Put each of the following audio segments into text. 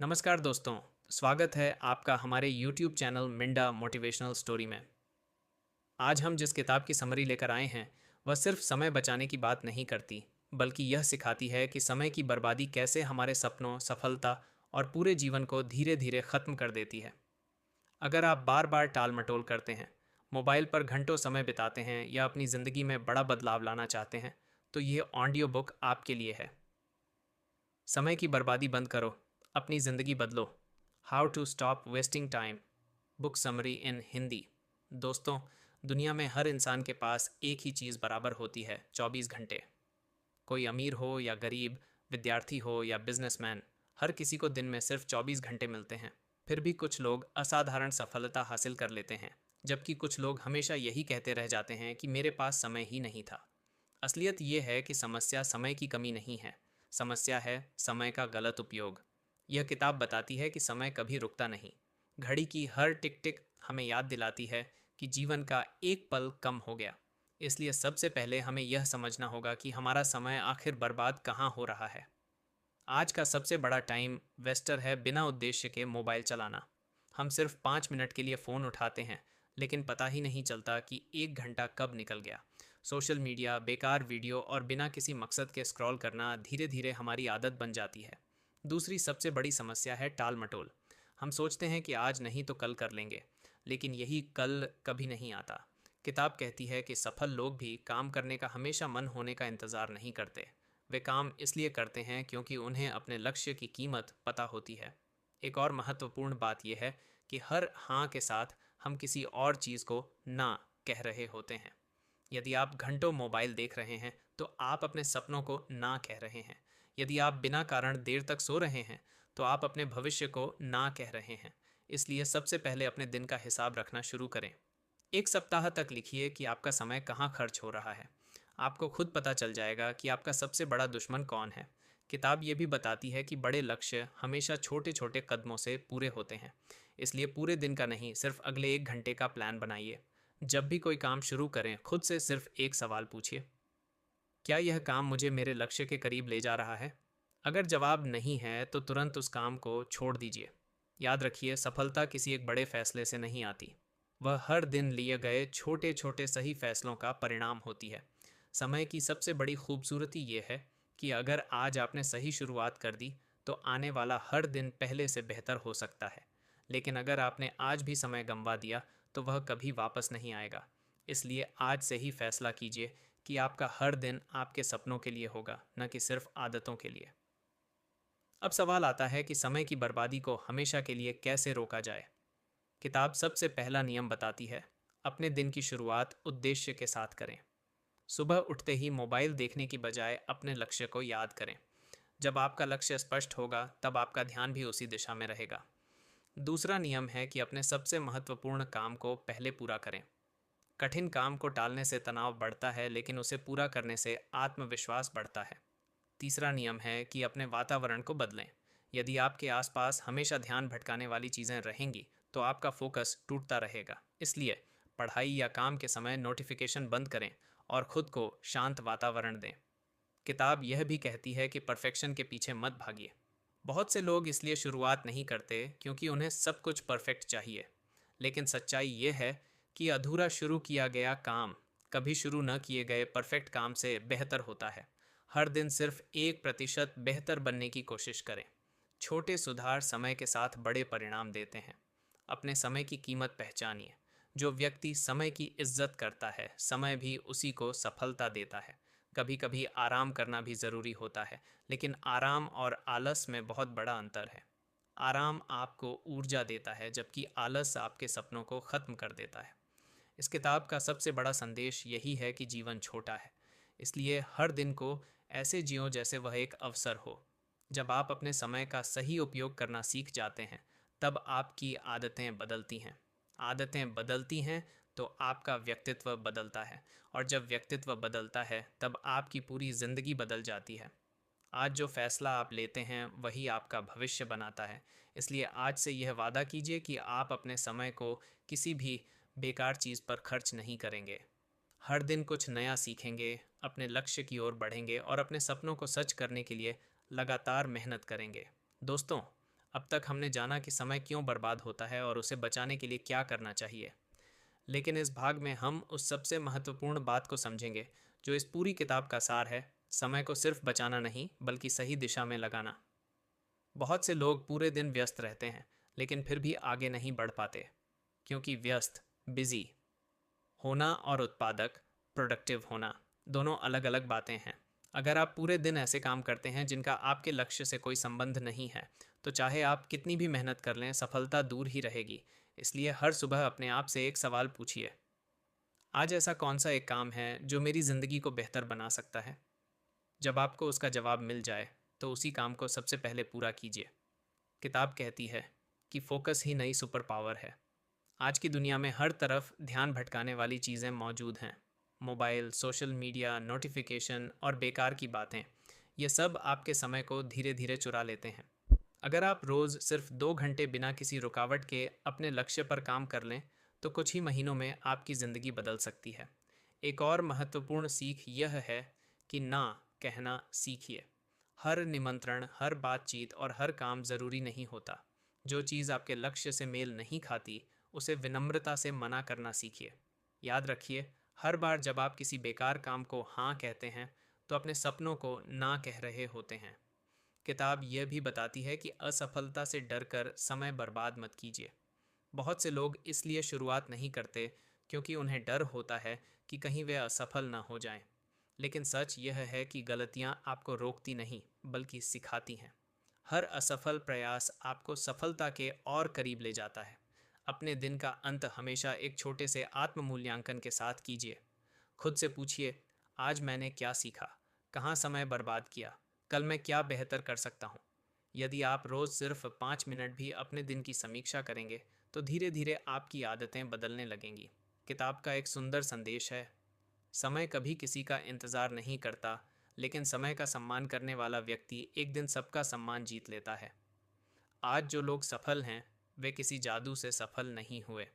नमस्कार दोस्तों। स्वागत है आपका हमारे YouTube channel Minda motivational story में। आज हम जिस किताब की समरी लेकर आए हैं वह सिर्फ समय बचाने की बात नहीं करती, बल्कि यह सिखाती है कि समय की बर्बादी कैसे हमारे सपनों, सफलता और पूरे जीवन को धीरे धीरे ख़त्म कर देती है। अगर आप बार बार टाल मटोल करते हैं, मोबाइल पर घंटों समय बिताते हैं या अपनी ज़िंदगी में बड़ा बदलाव लाना चाहते हैं, तो ये ऑडियो बुक आपके लिए है। समय की बर्बादी बंद करो, अपनी ज़िंदगी बदलो। How to stop wasting time, book summary in Hindi. दोस्तों, दुनिया में हर इंसान के पास एक ही चीज़ बराबर होती है, 24 घंटे। कोई अमीर हो या गरीब, विद्यार्थी हो या बिजनेसमैन, हर किसी को दिन में सिर्फ 24 घंटे मिलते हैं। फिर भी कुछ लोग असाधारण सफलता हासिल कर लेते हैं, जबकि कुछ लोग हमेशा यही कहते रह जाते हैं कि मेरे पास समय ही नहीं था। असलियत ये है कि समस्या समय की कमी नहीं है, समस्या है समय का गलत उपयोग। यह किताब बताती है कि समय कभी रुकता नहीं। घड़ी की हर टिक टिक हमें याद दिलाती है कि जीवन का एक पल कम हो गया। इसलिए सबसे पहले हमें यह समझना होगा कि हमारा समय आखिर बर्बाद कहाँ हो रहा है। आज का सबसे बड़ा टाइम वेस्टर है बिना उद्देश्य के मोबाइल चलाना। हम सिर्फ 5 मिनट के लिए फ़ोन उठाते हैं, लेकिन पता ही नहीं चलता कि 1 घंटा कब निकल गया। सोशल मीडिया, बेकार वीडियो और बिना किसी मकसद के स्क्रॉल करना धीरे धीरे हमारी आदत बन जाती है। दूसरी सबसे बड़ी समस्या है टाल मटोल। हम सोचते हैं कि आज नहीं तो कल कर लेंगे, लेकिन यही कल कभी नहीं आता। किताब कहती है कि सफल लोग भी काम करने का हमेशा मन होने का इंतज़ार नहीं करते। वे काम इसलिए करते हैं क्योंकि उन्हें अपने लक्ष्य की कीमत पता होती है। एक और महत्वपूर्ण बात यह है कि हर हाँ के साथ हम किसी और चीज़ को ना कह रहे होते हैं। यदि आप घंटों मोबाइल देख रहे हैं, तो आप अपने सपनों को ना कह रहे हैं। यदि आप बिना कारण देर तक सो रहे हैं, तो आप अपने भविष्य को ना कह रहे हैं। इसलिए सबसे पहले अपने दिन का हिसाब रखना शुरू करें। एक सप्ताह तक लिखिए कि आपका समय कहाँ खर्च हो रहा है। आपको खुद पता चल जाएगा कि आपका सबसे बड़ा दुश्मन कौन है। किताब ये भी बताती है कि बड़े लक्ष्य हमेशा छोटे छोटे कदमों से पूरे होते हैं। इसलिए पूरे दिन का नहीं, सिर्फ अगले 1 घंटे का प्लान बनाइए। जब भी कोई काम शुरू करें, खुद से सिर्फ एक सवाल पूछिए, क्या यह काम मुझे मेरे लक्ष्य के करीब ले जा रहा है? अगर जवाब नहीं है, तो तुरंत उस काम को छोड़ दीजिए। याद रखिए, सफलता किसी एक बड़े फैसले से नहीं आती। वह हर दिन लिए गए छोटे छोटे सही फैसलों का परिणाम होती है। समय की सबसे बड़ी खूबसूरती ये है कि अगर आज आपने सही शुरुआत कर दी, तो आने वाला हर दिन पहले से बेहतर हो सकता है। लेकिन अगर आपने आज भी समय गंवा दिया, तो वह कभी वापस नहीं आएगा। इसलिए आज से ही फैसला कीजिए कि आपका हर दिन आपके सपनों के लिए होगा, न कि सिर्फ आदतों के लिए। अब सवाल आता है कि समय की बर्बादी को हमेशा के लिए कैसे रोका जाए। किताब सबसे पहला नियम बताती है, अपने दिन की शुरुआत उद्देश्य के साथ करें। सुबह उठते ही मोबाइल देखने की बजाय अपने लक्ष्य को याद करें। जब आपका लक्ष्य स्पष्ट होगा, तब आपका ध्यान भी उसी दिशा में रहेगा। दूसरा नियम है कि अपने सबसे महत्वपूर्ण काम को पहले पूरा करें। कठिन काम को टालने से तनाव बढ़ता है, लेकिन उसे पूरा करने से आत्मविश्वास बढ़ता है। तीसरा नियम है कि अपने वातावरण को बदलें। यदि आपके आसपास हमेशा ध्यान भटकाने वाली चीज़ें रहेंगी, तो आपका फोकस टूटता रहेगा। इसलिए पढ़ाई या काम के समय नोटिफिकेशन बंद करें और खुद को शांत वातावरण दें। किताब यह भी कहती है कि परफेक्शन के पीछे मत भागिए। बहुत से लोग इसलिए शुरुआत नहीं करते क्योंकि उन्हें सब कुछ परफेक्ट चाहिए। लेकिन सच्चाई ये है कि अधूरा शुरू किया गया काम कभी शुरू न किए गए परफेक्ट काम से बेहतर होता है। हर दिन सिर्फ 1% बेहतर बनने की कोशिश करें। छोटे सुधार समय के साथ बड़े परिणाम देते हैं। अपने समय की कीमत पहचानिए। जो व्यक्ति समय की इज्जत करता है, समय भी उसी को सफलता देता है। कभी कभी आराम करना भी ज़रूरी होता है, लेकिन आराम और आलस में बहुत बड़ा अंतर है। आराम आपको ऊर्जा देता है, जबकि आलस आपके सपनों को ख़त्म कर देता है। इस किताब का सबसे बड़ा संदेश यही है कि जीवन छोटा है, इसलिए हर दिन को ऐसे जियो जैसे वह एक अवसर हो। जब आप अपने समय का सही उपयोग करना सीख जाते हैं, तब आपकी आदतें बदलती हैं। आदतें बदलती हैं तो आपका व्यक्तित्व बदलता है, और जब व्यक्तित्व बदलता है, तब आपकी पूरी ज़िंदगी बदल जाती है। आज जो फैसला आप लेते हैं वही आपका भविष्य बनाता है। इसलिए आज से यह वादा कीजिए कि आप अपने समय को किसी भी बेकार चीज़ पर खर्च नहीं करेंगे। हर दिन कुछ नया सीखेंगे, अपने लक्ष्य की ओर बढ़ेंगे और अपने सपनों को सच करने के लिए लगातार मेहनत करेंगे। दोस्तों, अब तक हमने जाना कि समय क्यों बर्बाद होता है और उसे बचाने के लिए क्या करना चाहिए। लेकिन इस भाग में हम उस सबसे महत्वपूर्ण बात को समझेंगे जो इस पूरी किताब का सार है, समय को सिर्फ बचाना नहीं बल्कि सही दिशा में लगाना। बहुत से लोग पूरे दिन व्यस्त रहते हैं लेकिन फिर भी आगे नहीं बढ़ पाते, क्योंकि व्यस्त, बिजी होना और उत्पादक, प्रोडक्टिव होना दोनों अलग अलग बातें हैं। अगर आप पूरे दिन ऐसे काम करते हैं जिनका आपके लक्ष्य से कोई संबंध नहीं है, तो चाहे आप कितनी भी मेहनत कर लें, सफलता दूर ही रहेगी। इसलिए हर सुबह अपने आप से एक सवाल पूछिए, आज ऐसा कौन सा एक काम है जो मेरी ज़िंदगी को बेहतर बना सकता है। जब आपको उसका जवाब मिल जाए तो उसी काम को सबसे पहले पूरा कीजिए। किताब कहती है कि फोकस ही नई सुपर पावर है। आज की दुनिया में हर तरफ ध्यान भटकाने वाली चीज़ें मौजूद हैं। मोबाइल, सोशल मीडिया, नोटिफिकेशन और बेकार की बातें, ये सब आपके समय को धीरे धीरे चुरा लेते हैं। अगर आप रोज़ सिर्फ 2 घंटे बिना किसी रुकावट के अपने लक्ष्य पर काम कर लें, तो कुछ ही महीनों में आपकी ज़िंदगी बदल सकती है। एक और महत्वपूर्ण सीख यह है कि ना कहना सीखिए। हर निमंत्रण, हर बातचीत और हर काम ज़रूरी नहीं होता। जो चीज़ आपके लक्ष्य से मेल नहीं खाती, उसे विनम्रता से मना करना सीखिए। याद रखिए, हर बार जब आप किसी बेकार काम को हाँ कहते हैं, तो अपने सपनों को ना कह रहे होते हैं। किताब यह भी बताती है कि असफलता से डरकर समय बर्बाद मत कीजिए। बहुत से लोग इसलिए शुरुआत नहीं करते क्योंकि उन्हें डर होता है कि कहीं वे असफल ना हो जाएं। लेकिन सच यह है कि गलतियां आपको रोकती नहीं बल्कि सिखाती हैं। हर असफल प्रयास आपको सफलता के और करीब ले जाता है। अपने दिन का अंत हमेशा एक छोटे से आत्म मूल्यांकन के साथ कीजिए। खुद से पूछिए, आज मैंने क्या सीखा, कहाँ समय बर्बाद किया, कल मैं क्या बेहतर कर सकता हूँ। यदि आप रोज़ सिर्फ 5 मिनट भी अपने दिन की समीक्षा करेंगे, तो धीरे धीरे आपकी आदतें बदलने लगेंगी। किताब का एक सुंदर संदेश है, समय कभी किसी का इंतज़ार नहीं करता, लेकिन समय का सम्मान करने वाला व्यक्ति एक दिन सबका सम्मान जीत लेता है। आज जो लोग सफल हैं, वे किसी जादू से सफल नहीं हुए।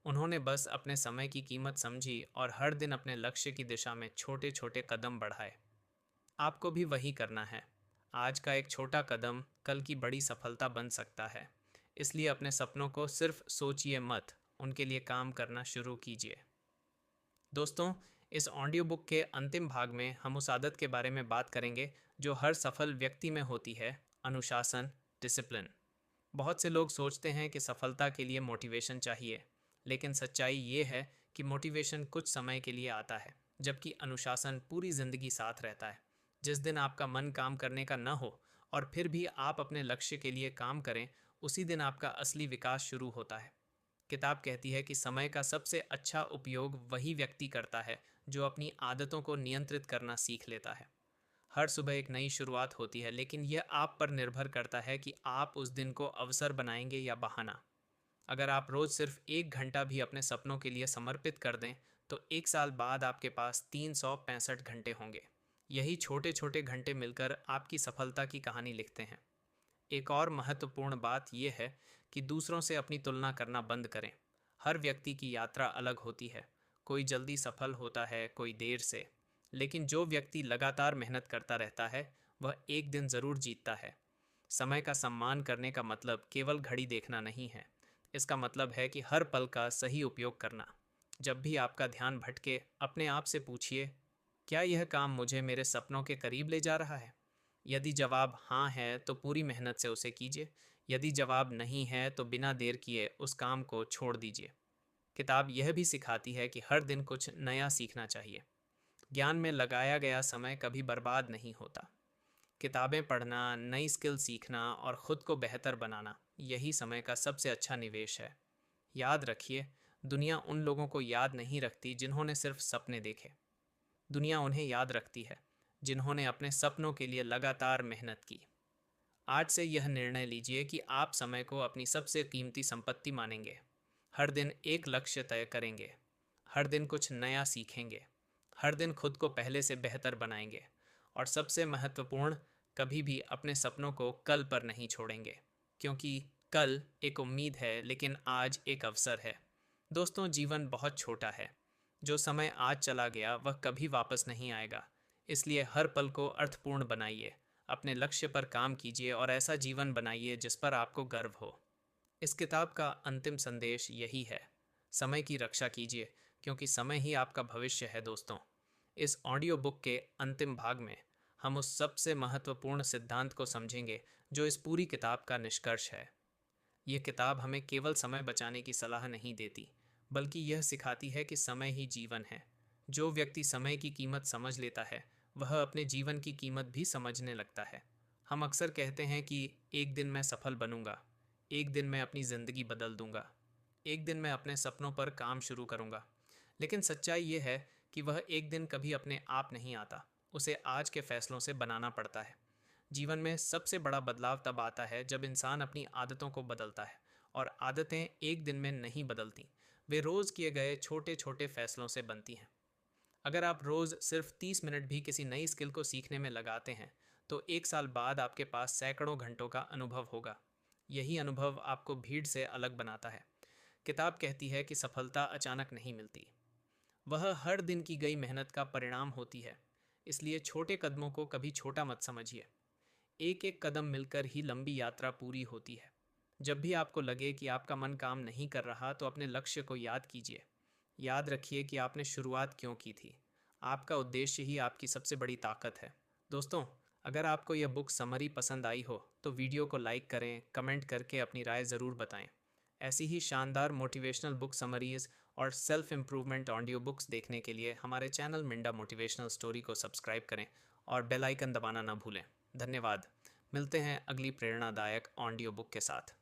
उन्होंने बस अपने समय की कीमत समझी और हर दिन अपने लक्ष्य की दिशा में छोटे छोटे कदम बढ़ाए। आपको भी वही करना है। आज का एक छोटा कदम कल की बड़ी सफलता बन सकता है। इसलिए अपने सपनों को सिर्फ सोचिए मत, उनके लिए काम करना शुरू कीजिए। दोस्तों, इस ऑडियो बुक के अंतिम भाग में हम उस आदत के बारे में बात करेंगे जो हर सफल व्यक्ति में होती है, अनुशासन, डिसिप्लिन। बहुत से लोग सोचते हैं कि सफलता के लिए मोटिवेशन चाहिए, लेकिन सच्चाई ये है कि मोटिवेशन कुछ समय के लिए आता है, जबकि अनुशासन पूरी ज़िंदगी साथ रहता है। जिस दिन आपका मन काम करने का न हो और फिर भी आप अपने लक्ष्य के लिए काम करें, उसी दिन आपका असली विकास शुरू होता है। किताब कहती है कि समय का सबसे अच्छा उपयोग वही व्यक्ति करता है जो अपनी आदतों को नियंत्रित करना सीख लेता है। हर सुबह एक नई शुरुआत होती है, लेकिन यह आप पर निर्भर करता है कि आप उस दिन को अवसर बनाएंगे या बहाना। अगर आप रोज़ सिर्फ 1 घंटा भी अपने सपनों के लिए समर्पित कर दें, तो 1 साल बाद आपके पास 365 घंटे होंगे। यही छोटे छोटे घंटे मिलकर आपकी सफलता की कहानी लिखते हैं। एक और महत्वपूर्ण बात यह है कि दूसरों से अपनी तुलना करना बंद करें। हर व्यक्ति की यात्रा अलग होती है। कोई जल्दी सफल होता है, कोई देर से। लेकिन जो व्यक्ति लगातार मेहनत करता रहता है, वह एक दिन ज़रूर जीतता है। समय का सम्मान करने का मतलब केवल घड़ी देखना नहीं है। इसका मतलब है कि हर पल का सही उपयोग करना। जब भी आपका ध्यान भटके, अपने आप से पूछिए, क्या यह काम मुझे मेरे सपनों के करीब ले जा रहा है? यदि जवाब हाँ है, तो पूरी मेहनत से उसे कीजिए। यदि जवाब नहीं है, तो बिना देर किए उस काम को छोड़ दीजिए। किताब यह भी सिखाती है कि हर दिन कुछ नया सीखना चाहिए। ज्ञान में लगाया गया समय कभी बर्बाद नहीं होता। किताबें पढ़ना, नई स्किल सीखना और ख़ुद को बेहतर बनाना, यही समय का सबसे अच्छा निवेश है। याद रखिए, दुनिया उन लोगों को याद नहीं रखती जिन्होंने सिर्फ सपने देखे। दुनिया उन्हें याद रखती है जिन्होंने अपने सपनों के लिए लगातार मेहनत की। आज से यह निर्णय लीजिए कि आप समय को अपनी सबसे कीमती संपत्ति मानेंगे। हर दिन एक लक्ष्य तय करेंगे, हर दिन कुछ नया सीखेंगे, हर दिन खुद को पहले से बेहतर बनाएंगे, और सबसे महत्वपूर्ण, कभी भी अपने सपनों को कल पर नहीं छोड़ेंगे, क्योंकि कल एक उम्मीद है लेकिन आज एक अवसर है। दोस्तों, जीवन बहुत छोटा है। जो समय आज चला गया वह कभी वापस नहीं आएगा। इसलिए हर पल को अर्थपूर्ण बनाइए। अपने लक्ष्य पर काम कीजिए और ऐसा जीवन बनाइए जिस पर आपको गर्व हो। इस किताब का अंतिम संदेश यही है, समय की रक्षा कीजिए क्योंकि समय ही आपका भविष्य है दोस्तों। इस ऑडियो बुक के अंतिम भाग में हम उस सबसे महत्वपूर्ण सिद्धांत को समझेंगे जो इस पूरी किताब का निष्कर्ष है। ये किताब हमें केवल समय बचाने की सलाह नहीं देती, बल्कि यह सिखाती है कि समय ही जीवन है। जो व्यक्ति समय की कीमत समझ लेता है, वह अपने जीवन की कीमत भी समझने लगता है। हम अक्सर कहते हैं कि एक दिन मैं सफल बनूंगा, एक दिन मैं अपनी ज़िंदगी बदल दूंगा, एक दिन मैं अपने सपनों पर काम शुरू करूंगा। लेकिन सच्चाई यह है कि वह एक दिन कभी अपने आप नहीं आता, उसे आज के फैसलों से बनाना पड़ता है। जीवन में सबसे बड़ा बदलाव तब आता है जब इंसान अपनी आदतों को बदलता है, और आदतें एक दिन में नहीं बदलती, वे रोज़ किए गए छोटे छोटे फैसलों से बनती हैं। अगर आप रोज़ सिर्फ 30 मिनट भी किसी नई स्किल को सीखने में लगाते हैं, तो एक साल बाद आपके पास सैकड़ों घंटों का अनुभव होगा। यही अनुभव आपको भीड़ से अलग बनाता है। किताब कहती है कि सफलता अचानक नहीं मिलती, वह हर दिन की गई मेहनत का परिणाम होती है। इसलिए छोटे कदमों को कभी छोटा मत समझिए। एक एक कदम मिलकर ही लंबी यात्रा पूरी होती है। जब भी आपको लगे कि आपका मन काम नहीं कर रहा, तो अपने लक्ष्य को याद कीजिए। याद रखिए कि आपने शुरुआत क्यों की थी। आपका उद्देश्य ही आपकी सबसे बड़ी ताकत है। दोस्तों, अगर आपको यह बुक समरी पसंद आई हो तो वीडियो को लाइक करें, कमेंट करके अपनी राय ज़रूर बताएं। ऐसी ही शानदार मोटिवेशनल बुक समरीज़ और सेल्फ इम्प्रूवमेंट ऑडियो बुक्स देखने के लिए हमारे चैनल मिंडा मोटिवेशनल स्टोरी को सब्सक्राइब करें और बेल आइकन दबाना ना भूलें। धन्यवाद। मिलते हैं अगली प्रेरणादायक ऑडियो बुक के साथ।